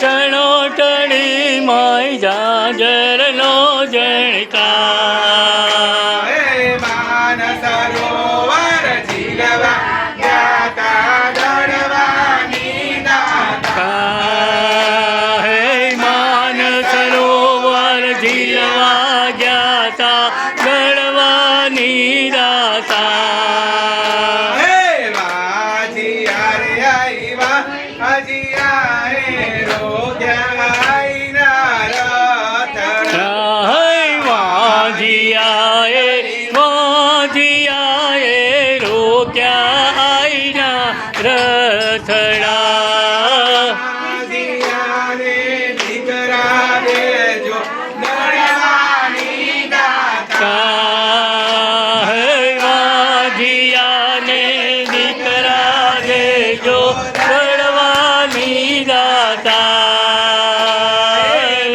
ચણોટણી my ઝાંઝરનો ઝણકાર. હે માન સરોવર ઝીલવા ગયા દડવાની દાતા. હે માન સરોવર ઝીલવા ગયા તા દડવાની દાતા. હે વાજિયા રે આઈવા અજિયા હે રોગ્યા રથડા. વાજિયાએ રોક્યા આઈના રથડા. વાજિયાને દીકરા દેજો દડવાની દાતા. વાજિયાને દીકરા દેજો દડવાની દાતા.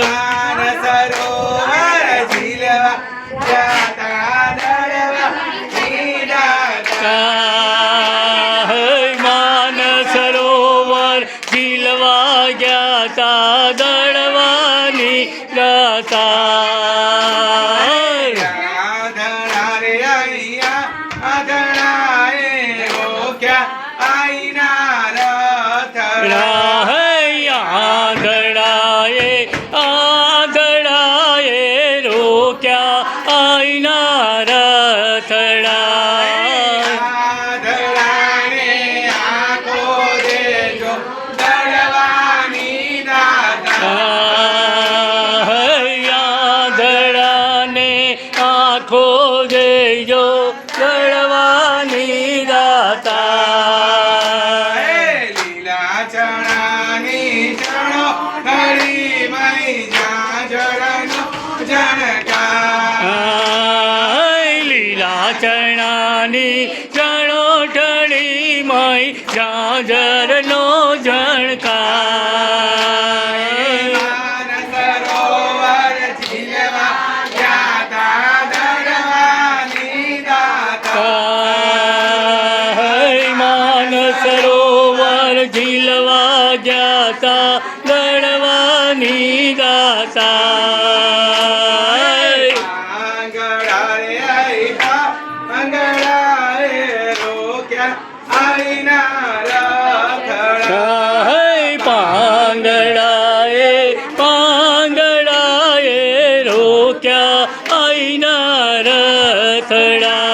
માન સરોવર ઝીલવા જાતા દડવાની દાતા. માન સરોવર ઝીલવા ગયા તા દડવાની દાતા. આધળા રે આઈયા આધળા એ રોક્યા આઈના રથડા. આંધળાએ રોક્યા આઈના રથડા. આધળાને આંખો દેજો દડવાની દાતા. આંધળાને આંખો દેજો દડવાની દાતા. લીલા ચણાની ચણો હરી મઈ ઝાંઝરનો ઝણકાર. લીલા ચણાની ચણોટણી માય ઝાંઝરનો ઝણકાર. માન સરોવર ઝીલવા જાતા દડવાની દાતા. માન સરોવર ઝીલવા ગયા તા દડવાની દાતા. આંગળા રે આઈવા આંગળા રે રોક્યા આઈના રથડા. પાંગળાએ રોક્યા આઈના રથડા.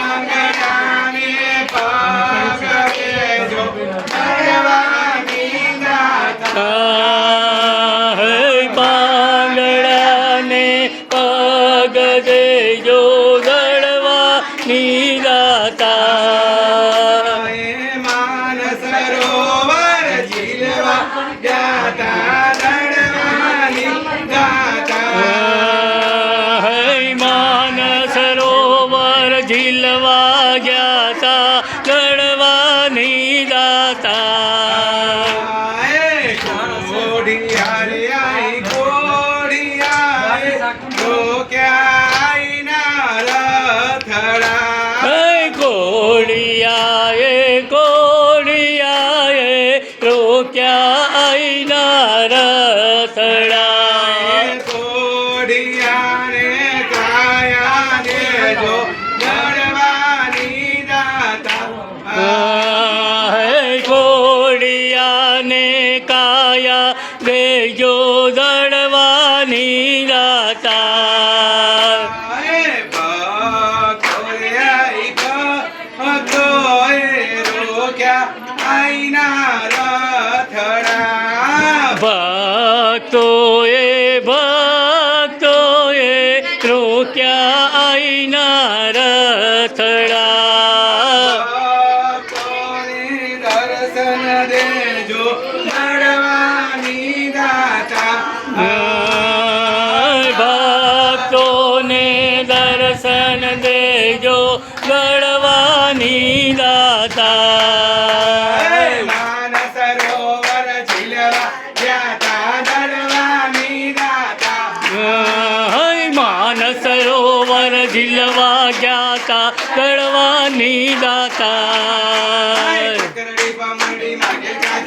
આંગળાને પગ દેજો દડવાની દાતા. પાંગળાને પગ દેજો દડવાની દાતા. માન સરોવર ઝીલવા જાતા દડવાની દાતા. માન સરોવર ઝીલવા ગયા તા દડવાની દાતા. કોડિયા રે આઈ કોડિયા રે રોક્યા આઈના રથડા. કોડિયાએ રોક્યા આઈના રથડા. કોડિયાને કાયા દેજો દડવાની દાતા. કોડિયાને કાયા દેજો દડવાની દાતા. ભક્તો રે આઈ ભક્તો રોક્યા આઈના રથડા. ભક્તોએ રોક્યા આઈના રથડા. ભક્તોને દર્શન દેજો દડવાની દાતા. ભક્તોને દર્શન દેજો દડવાની દાતા. માન સરોવર ઝીલવા જાતા દડવાની દાતા. માન સરોવર ઝીલવા ગયા તા દડવાની દાતા.